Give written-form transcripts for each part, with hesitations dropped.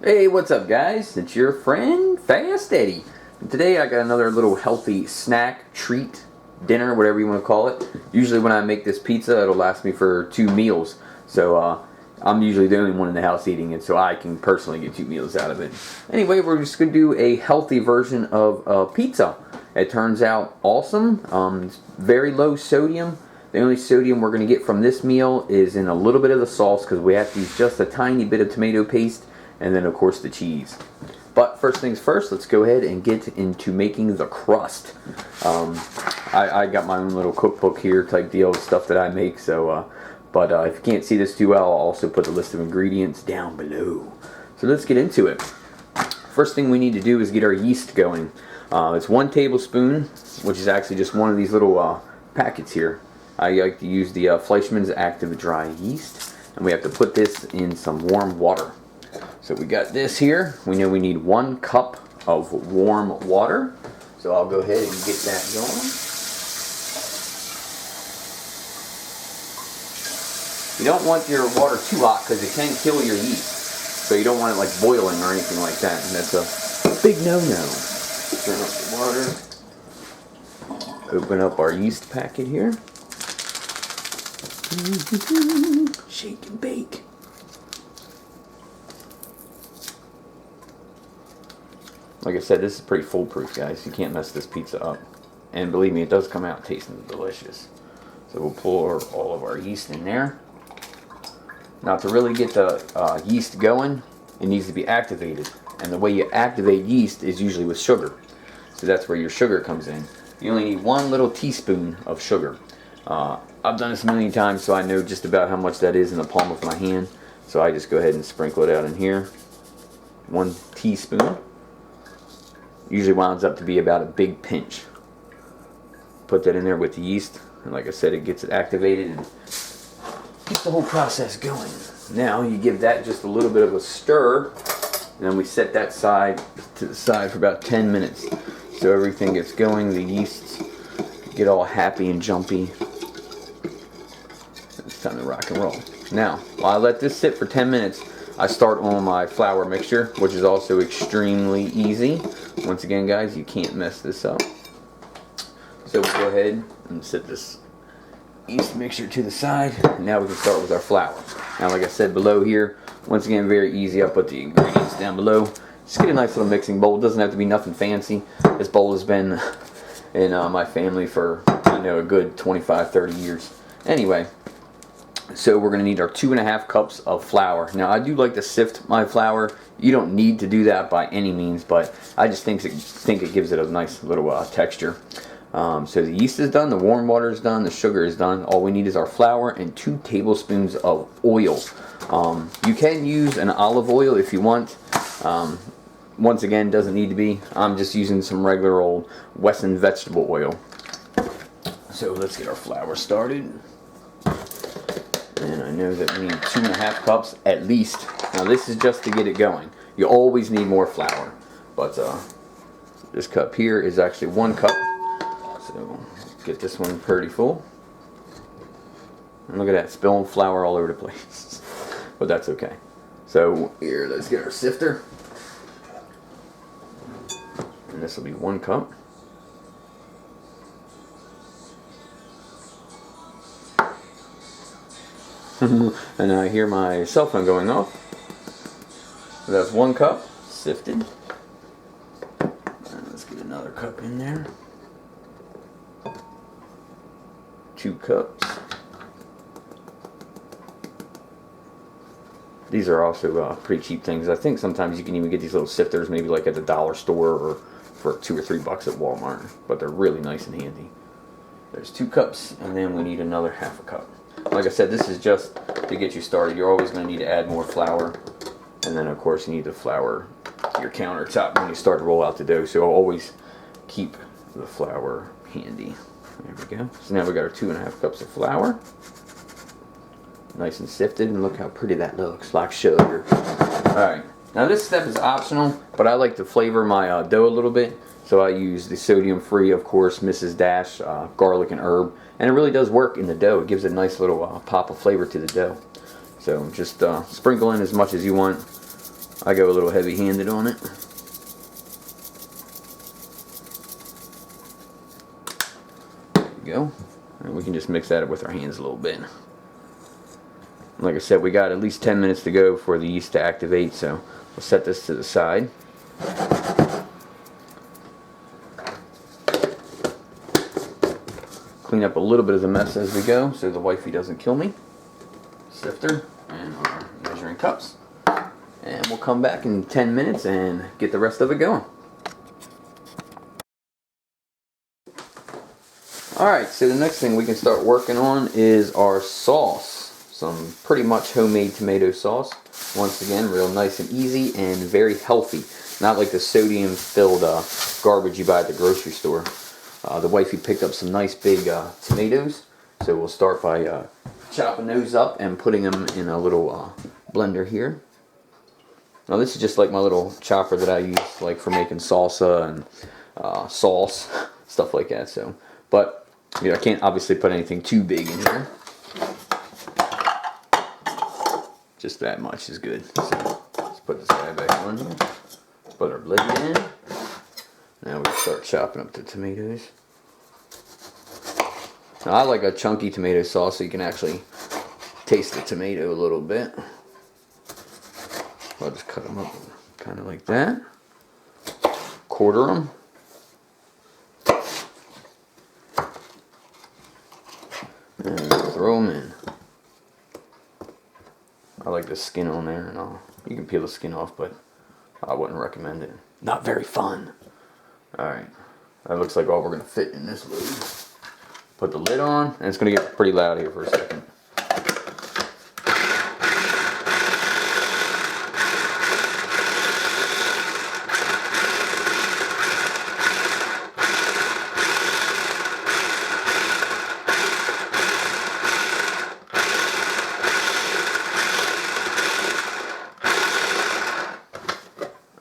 Hey, what's up guys? It's your friend Fast Eddie. And today I got another little healthy snack, treat, dinner, whatever you want to call it. Usually when I make this pizza, it'll last me for 2 meals. So I'm usually the only one in the house eating it, so I can personally get 2 meals out of it. Anyway, we're just going to do a healthy version of pizza. It turns out awesome. It's very low sodium. The only sodium we're going to get from this meal is in a little bit of the sauce because we have to use just a tiny bit of tomato paste. And then of course the cheese. But first things first, let's go ahead and get into making the crust. I got my own little cookbook here type deal of stuff that I make. So, but if you can't see this too well, I'll also put the list of ingredients down below. So let's get into it. First thing we need to do is get our yeast going. It's 1 tablespoon, which is actually just one of these little packets here. I like to use the Fleischmann's Active Dry Yeast. And we have to put this in some warm water. So we got this here. We know we need 1 cup of warm water. So I'll go ahead and get that going. You don't want your water too hot because it can kill your yeast. So you don't want it like boiling or anything like that. And that's a big no-no. Turn up the water. Open up our yeast packet here. Shake and bake. Like I said, this is pretty foolproof, guys. You can't mess this pizza up. And believe me, it does come out tasting delicious. So we'll pour all of our yeast in there. Now to really get the yeast going, it needs to be activated. And the way you activate yeast is usually with sugar. So that's where your sugar comes in. You only need 1 little teaspoon of sugar. I've done this a million times, so I know just about how much that is in the palm of my hand. So I just go ahead and sprinkle it out in here. 1 teaspoon. Usually winds up to be about a big pinch. Put that in there with the yeast, and like I said, it gets it activated and gets the whole process going. Now you give that just a little bit of a stir, and then we set that side to the side for about 10 minutes. So everything gets going, the yeasts get all happy and jumpy. It's time to rock and roll. Now, while I let this sit for 10 minutes, I start on my flour mixture, which is also extremely easy. Once again, guys, you can't mess this up. So we'll go ahead and set this yeast mixture to the side. Now we can start with our flour. Now, like I said below here, once again, very easy. I'll put the ingredients down below. Just get a nice little mixing bowl. It doesn't have to be nothing fancy. This bowl has been in my family for, I know, a good 25, 30 years. Anyway. So we're going to need our 2½ cups of flour. Now I do like to sift my flour. You don't need to do that by any means, but I just think it gives it a nice little texture. So the yeast is done, the warm water is done, the sugar is done. All we need is our flour and 2 tablespoons of oil. You can use an olive oil if you want. Once again, doesn't need to be. I'm just using some regular old Wesson vegetable oil. So let's get our flour started. And I know that we need 2½ cups at least. Now this is just to get it going. You always need more flour. But this cup here is actually 1 cup. So get this one pretty full. And look at that, spilling flour all over the place. But that's okay. So here, let's get our sifter. And this will be 1 cup. And I hear my cell phone going off. So that's 1 cup sifted. And let's get another cup in there. 2 cups. These are also pretty cheap things. I think sometimes you can even get these little sifters maybe like at the dollar store or for $2 or $3 at Walmart. But they're really nice and handy. There's 2 cups, and then we need another ½ cup. Like I said, this is just to get you started. You're always going to need to add more flour. And then, of course, you need to flour your countertop when you start to roll out the dough. So always keep the flour handy. There we go. So now we got our 2½ cups of flour. Nice and sifted. And look how pretty that looks, like sugar. Alright. Now this step is optional, but I like to flavor my dough a little bit. So I use the sodium-free, of course, Mrs. Dash garlic and herb. And it really does work in the dough. It gives a nice little pop of flavor to the dough. So just sprinkle in as much as you want. I go a little heavy-handed on it. There we go. And we can just mix that up with our hands a little bit. Like I said, we got at least 10 minutes to go for the yeast to activate, so we'll set this to the side. Clean up a little bit of the mess as we go so the wifey doesn't kill me. Sifter and our measuring cups. And we'll come back in 10 minutes and get the rest of it going. Alright, so the next thing we can start working on is our sauce. Some pretty much homemade tomato sauce. Once again, real nice and easy and very healthy. Not like the sodium-filled garbage you buy at the grocery store. The wifey picked up some nice big tomatoes, so we'll start by chopping those up and putting them in a little blender here. Now this is just like my little chopper that I use like for making salsa and sauce, stuff like that. So, but you know, I can't obviously put anything too big in here. Just that much is good. So let's put this guy back on here. Put our blade in. Now we start chopping up the tomatoes. Now I like a chunky tomato sauce so you can actually taste the tomato a little bit. I'll just cut them up kind of like that. Quarter them. And throw them in. I like the skin on there, and you can peel the skin off, but I wouldn't recommend it. Not very fun. Alright, that looks like all we're going to fit in this load. Put the lid on, and it's going to get pretty loud here for a second.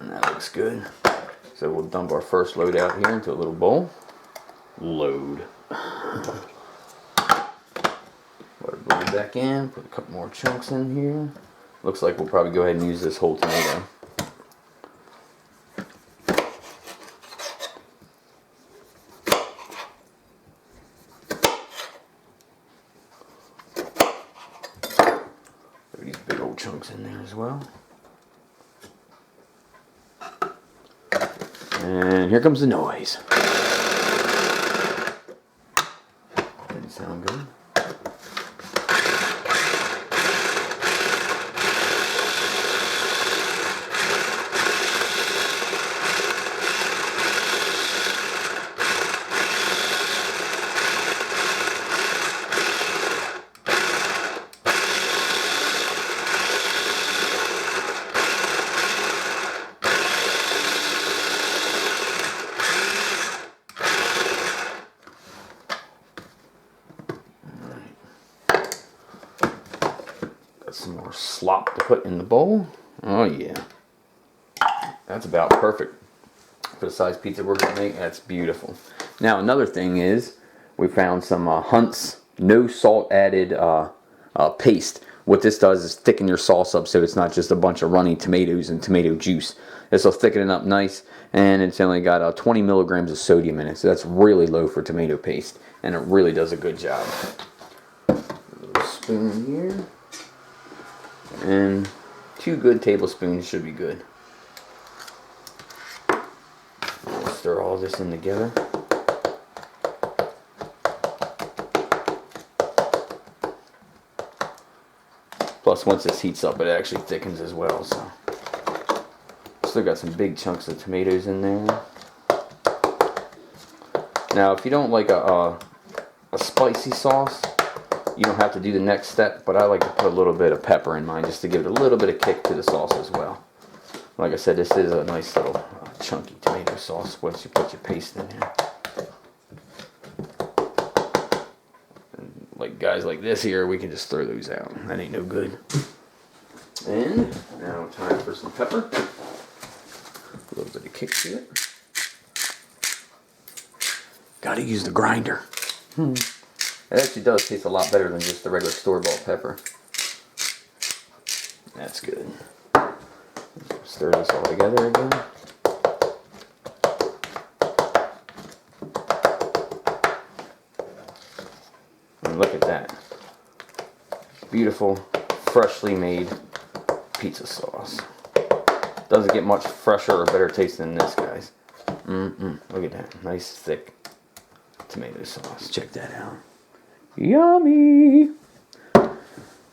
And that looks good. So we'll dump our first load out here into a little bowl. Load. Put our blade back in, put a couple more chunks in here. Looks like we'll probably go ahead and use this whole tomato. Put these big old chunks in there as well. And here comes the noise. Didn't sound good. Some more slop to put in the bowl. Oh yeah, that's about perfect for the size pizza we're gonna make. That's beautiful. Now another thing is we found some Hunt's no salt added paste. What this does is thicken your sauce up so it's not just a bunch of runny tomatoes and tomato juice. This will thicken it up nice, and it's only got 20 milligrams of sodium in it, so that's really low for tomato paste, and it really does a good job. A little spoon here. And 2 good tablespoons should be good. We'll stir all this in together. Plus, once this heats up, it actually thickens as well. So, still got some big chunks of tomatoes in there. Now, if you don't like a spicy sauce, you don't have to do the next step, but I like to put a little bit of pepper in mine just to give it a little bit of kick to the sauce as well. Like I said, this is a nice little chunky tomato sauce once you put your paste in there. And like guys like this here, we can just throw those out. That ain't no good. And now time for some pepper. A little bit of kick to it. Gotta use the grinder. It actually does taste a lot better than just the regular store-bought pepper. That's good. Stir this all together again. And look at that. Beautiful, freshly made pizza sauce. Doesn't get much fresher or better taste than this, guys. Look at that. Nice, thick tomato sauce. Check that out. Yummy!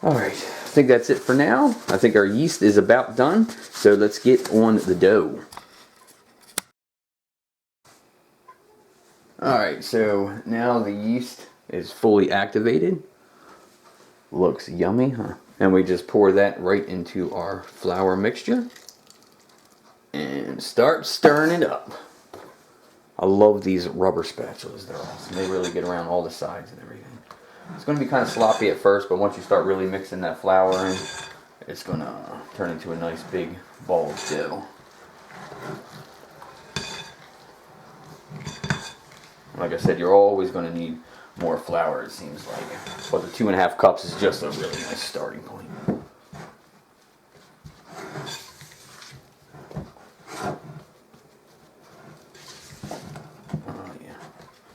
Alright, I think that's it for now. I think our yeast is about done. So let's get on the dough. Alright, so now the yeast is fully activated. Looks yummy, huh? And we just pour that right into our flour mixture. And start stirring it up. I love these rubber spatulas. They're awesome. They really get around all the sides and everything. It's going to be kind of sloppy at first, but once you start really mixing that flour in, it's going to turn into a nice big ball of dough. Like I said, you're always going to need more flour, it seems like. But the 2.5 cups is just a really nice starting point.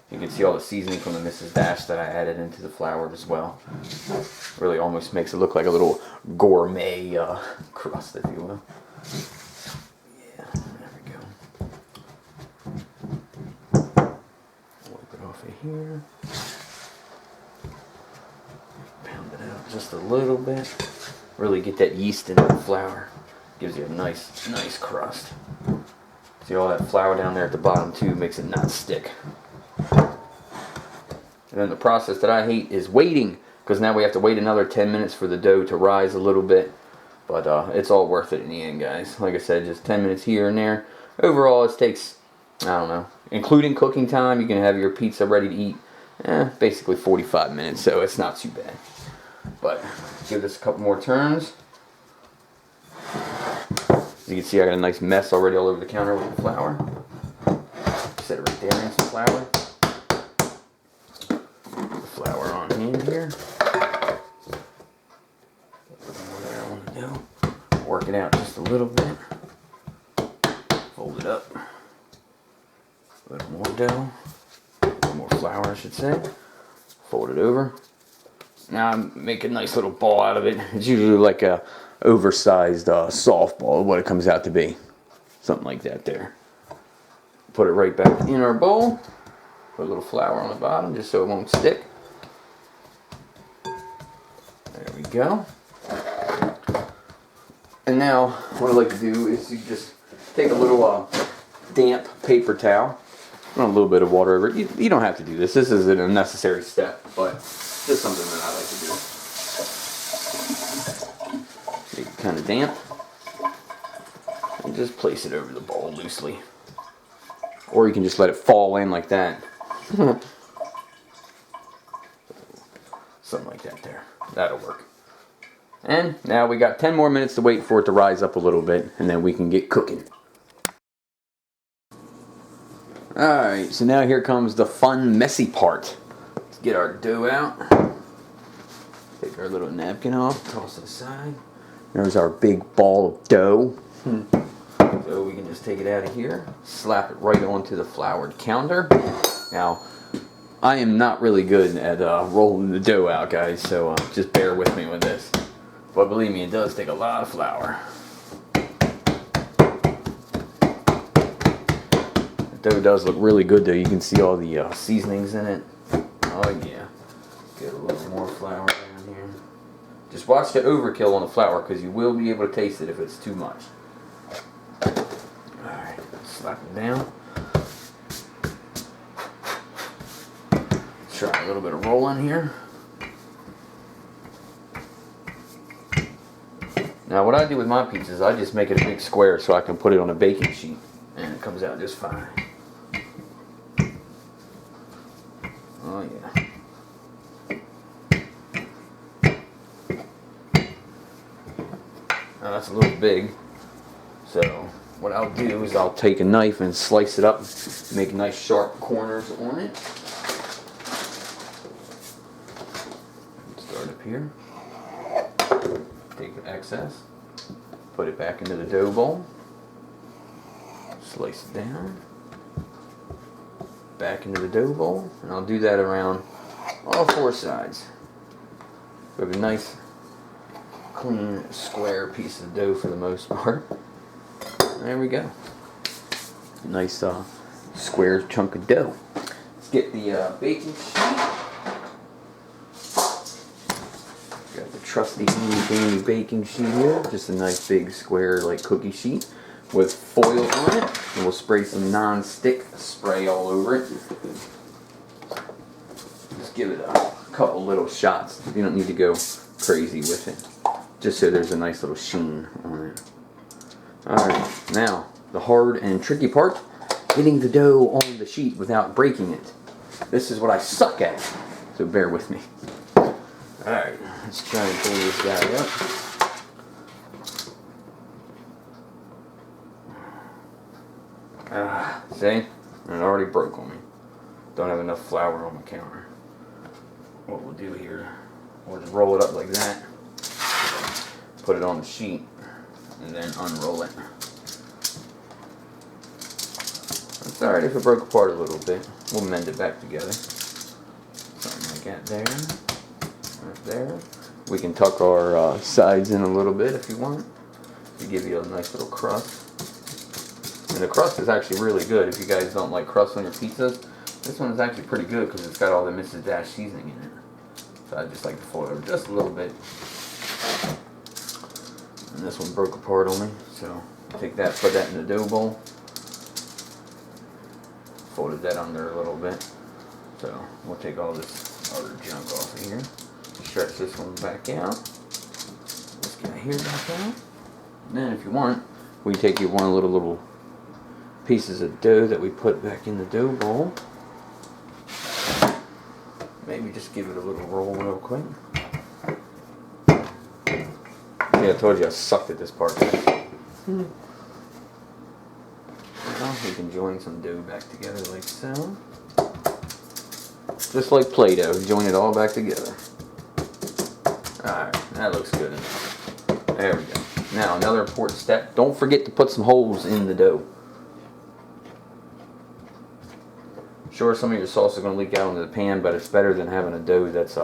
You can see all the seasoning from the Mrs. Dash that I added into the flour as well. Really almost makes it look like a little gourmet crust, if you will. Yeah, there we go. Wipe it off of here. Pound it out just a little bit. Really get that yeast into the flour. Gives you a nice crust. See all that flour down there at the bottom too makes it not stick. And then the process that I hate is waiting, because now we have to wait another 10 minutes for the dough to rise a little bit. But it's all worth it in the end, guys. Like I said, just 10 minutes here and there. Overall, it takes, I don't know, including cooking time, you can have your pizza ready to eat, basically 45 minutes, so it's not too bad. But give this a couple more turns. As you can see, I got a nice mess already all over the counter with the flour. Set it right there in some flour. Flour on hand here. Work it out just a little bit. Fold it up. A little more dough. A little more flour, I should say. Fold it over. Now I make a nice little ball out of it. It's usually like a oversized softball, what it comes out to be. Something like that there. Put it right back in our bowl. Put a little flour on the bottom just so it won't stick. There we go. And now what I like to do is you just take a little damp paper towel, run a little bit of water over it. You don't have to do this. This isn't a necessary step, but just something that I like to do. Make it kind of damp. And just place it over the bowl loosely. Or you can just let it fall in like that. Something like that there. That'll work. And now we got 10 more minutes to wait for it to rise up a little bit, and then we can get cooking. Alright, so now here comes the fun, messy part. Let's get our dough out. Take our little napkin off, toss it aside. There's our big ball of dough. So we can just take it out of here, slap it right onto the floured counter. Now, I am not really good at rolling the dough out, guys, so just bear with me with this. But believe me, it does take a lot of flour. The dough does look really good, though. You can see all the seasonings in it. Oh, yeah. Get a little more flour down here. Just watch the overkill on the flour, because you will be able to taste it if it's too much. Alright, slap it down. Try a little bit of rolling here. Now what I do with my pizzas, I just make it a big square so I can put it on a baking sheet, and it comes out just fine. Oh yeah. Now that's a little big, so what I'll do is I'll take a knife and slice it up, make nice sharp corners on it. Start up here. Take the excess, Put it back into the dough bowl. Slice it down. Back into the dough bowl. And I'll do that around all 4 sides. We have a nice, clean, square piece of dough for the most part. There we go. Nice square chunk of dough. Let's get the baking sheet. Got the trusty handy baking sheet here. Just a nice big square like cookie sheet with foil on it. And we'll spray some non-stick spray all over it. Just give it a couple little shots. You don't need to go crazy with it. Just so there's a nice little sheen on it. Alright, now the hard and tricky part, getting the dough on the sheet without breaking it. This is what I suck at, so bear with me. Alright, let's try and pull this guy up. See? It already broke on me. Don't have enough flour on my counter. What we'll do here, we'll just roll it up like that, put it on the sheet, and then unroll it. It's alright if it broke apart a little bit. We'll mend it back together. Something like that there. Right there. We can tuck our sides in a little bit if you want. To give you a nice little crust. And the crust is actually really good if you guys don't like crust on your pizzas. This one is actually pretty good because it's got all the Mrs. Dash seasoning in it. So I just like to fold it over just a little bit. And this one broke apart on me, so take that, put that in the dough bowl. Folded that under a little bit. So we'll take all this other junk off of here. Stretch this one back out. This guy here back out. And then if you want, we take your one little pieces of dough that we put back in the dough bowl. Maybe just give it a little roll real quick. Yeah, I told you I sucked at this part. Now we can join some dough back together like so. Just like Play-Doh, join it all back together. Alright, that looks good enough. There we go. Now another important step, don't forget to put some holes in the dough. Sure, some of your sauce is going to leak out into the pan, but it's better than having a dough that's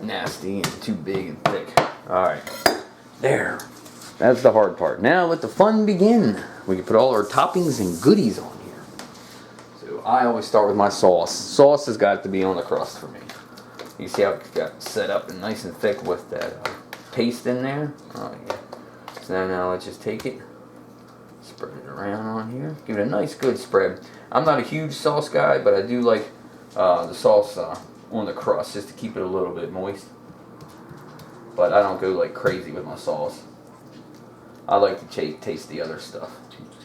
nasty and too big and thick. Alright, there. That's the hard part. Now let the fun begin. We can put all our toppings and goodies on here. So I always start with my sauce. Sauce has got to be on the crust for me. You see how it got set up and nice and thick with that paste in there? Oh yeah. So now let's just take it. Spread it around on here. Give it a nice good spread. I'm not a huge sauce guy, but I do like the sauce on the crust just to keep it a little bit moist. But I don't go like crazy with my sauce. I like to taste the other stuff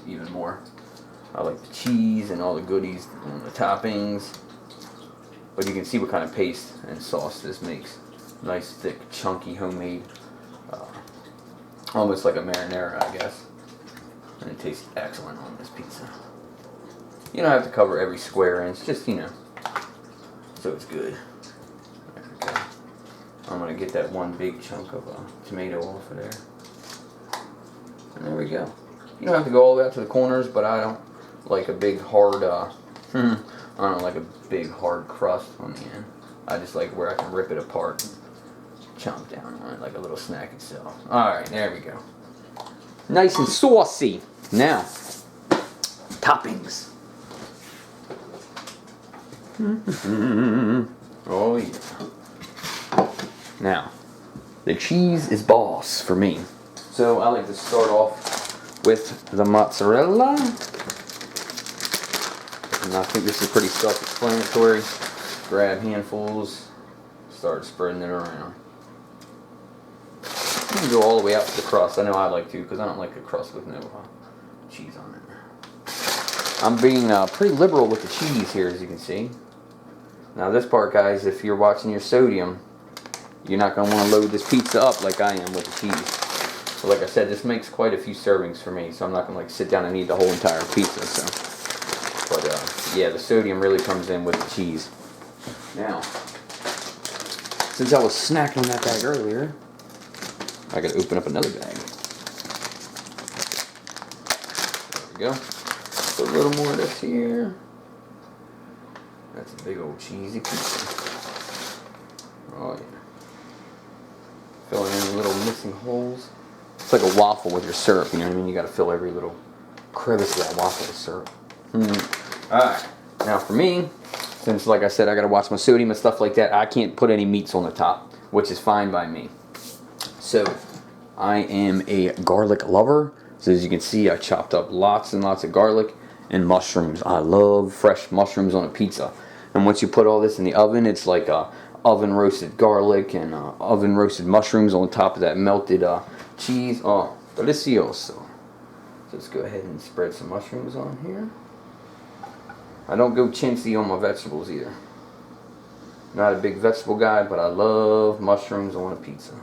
even more. I like the cheese and all the goodies and the toppings. But you can see what kind of paste and sauce this makes. Nice, thick, chunky, homemade. Almost like a marinara, I guess. And it tastes excellent on this pizza. You don't have to cover every square inch, just, you know, so it's good. There we go. I'm going to get that one big chunk of tomato off of there. And there we go. You don't have to go all the way out to the corners, but I don't like a big hard, I don't like a big hard crust on the end. I just like where I can rip it apart and chomp down on it like a little snack itself. Alright, there we go. Nice and saucy. Now, toppings. Oh yeah. Now, the cheese is boss for me. So I like to start off with the mozzarella. And I think this is pretty self-explanatory. Grab handfuls, start spreading it around. You can go all the way out to the crust. I know I like to because I don't like a crust with no cheese on it. I'm being pretty liberal with the cheese here, as you can see. Now this part, guys, if you're watching your sodium, you're not going to want to load this pizza up like I am with the cheese. So like I said, this makes quite a few servings for me, so I'm not going to like sit down and eat the whole entire pizza. So, but yeah, the sodium really comes in with the cheese. Now, since I was snacking on that bag earlier, I gotta open up another bag. There we go. Put a little more of this here. That's a big old cheesy pizza. Oh yeah. Filling in the little missing holes. It's like a waffle with your syrup, you know what I mean? You gotta fill every little crevice of that waffle with syrup. Alright. Now for me, since like I said, I gotta watch my sodium and stuff like that, I can't put any meats on the top, which is fine by me. So, I am a garlic lover. So as you can see, I chopped up lots and lots of garlic and mushrooms. I love fresh mushrooms on a pizza. And once you put all this in the oven, it's like oven roasted garlic and oven roasted mushrooms on top of that melted cheese. Oh, delicioso. So let's go ahead and spread some mushrooms on here. I don't go chintzy on my vegetables either. Not a big vegetable guy, but I love mushrooms on a pizza.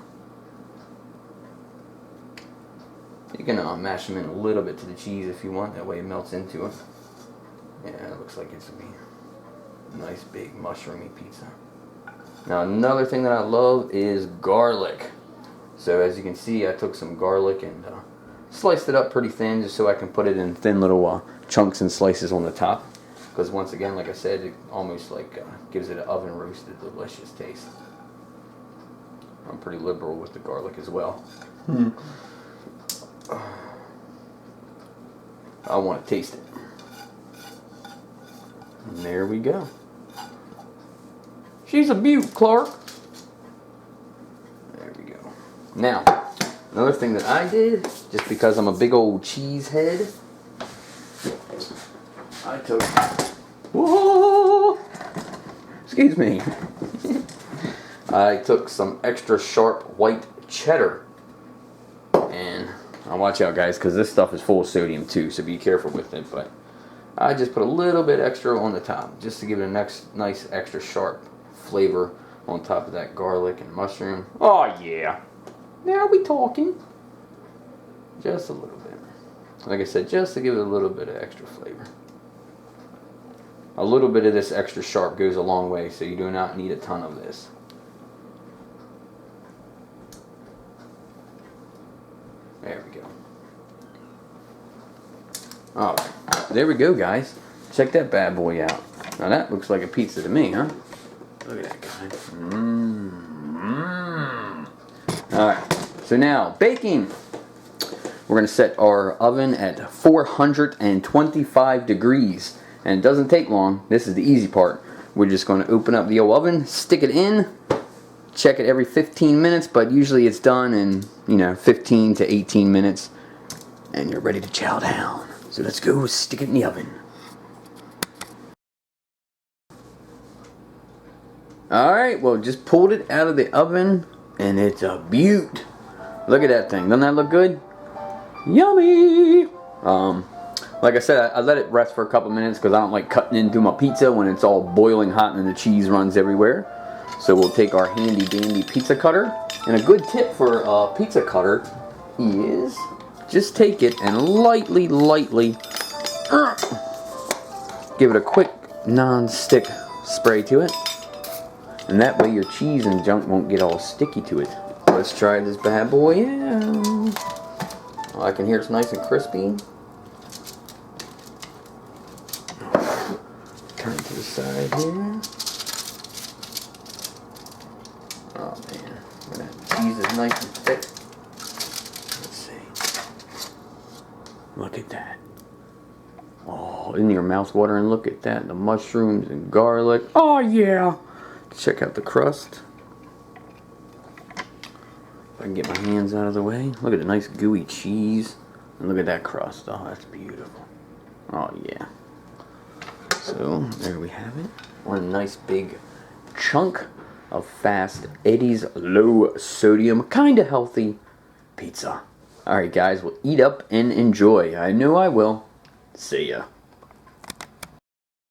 You can mash them in a little bit to the cheese if you want, that way it melts into it. Yeah, it looks like it's going to be a nice big mushroomy pizza. Now another thing that I love is garlic. So as you can see, I took some garlic and sliced it up pretty thin just so I can put it in thin little chunks and slices on the top. Because once again, like I said, it almost like gives it an oven roasted delicious taste. I'm pretty liberal with the garlic as well. I want to taste it. And there we go. She's a beaut, Clark. There we go. Now, another thing that I did, just because I'm a big old cheese head, I took... Whoa! Excuse me. I took some extra sharp white cheddar. And now watch out, guys, because this stuff is full of sodium too, so be careful with it. But I just put a little bit extra on the top, just to give it a nice extra sharp flavor on top of that garlic and mushroom. Oh yeah, now we talking. Just a little bit. Like I said, just to give it a little bit of extra flavor. A little bit of this extra sharp goes a long way, so you do not need a ton of this. There we go. Alright, there we go, guys. Check that bad boy out. Now that looks like a pizza to me, huh? Look at that guy. Alright, so now, baking. We're going to set our oven at 425 degrees. And it doesn't take long. This is the easy part. We're just going to open up the old oven, stick it in, check it every 15 minutes, but usually it's done in, 15 to 18 minutes. And you're ready to chow down. So let's go stick it in the oven. Alright, well, just pulled it out of the oven, and it's a beaut. Look at that thing. Doesn't that look good? Yummy! Like I said, I let it rest for a couple minutes because I don't like cutting into my pizza when it's all boiling hot and the cheese runs everywhere. So we'll take our handy dandy pizza cutter. And a good tip for a pizza cutter is just take it and lightly give it a quick non-stick spray to it. And that way your cheese and junk won't get all sticky to it. Let's try this bad boy out. Oh, I can hear it's nice and crispy. Turn to the side here. Oh man, that cheese is nice and thick. Let's see. Look at that. Oh, isn't your mouth watering? Look at that. The mushrooms and garlic. Oh yeah. Check out the crust. If I can get my hands out of the way. Look at the nice gooey cheese. And look at that crust. Oh, that's beautiful. Oh yeah. So, there we have it. One nice big chunk of Fast Eddie's low sodium, kinda healthy pizza. Alright guys, we'll eat up and enjoy. I know I will. See ya.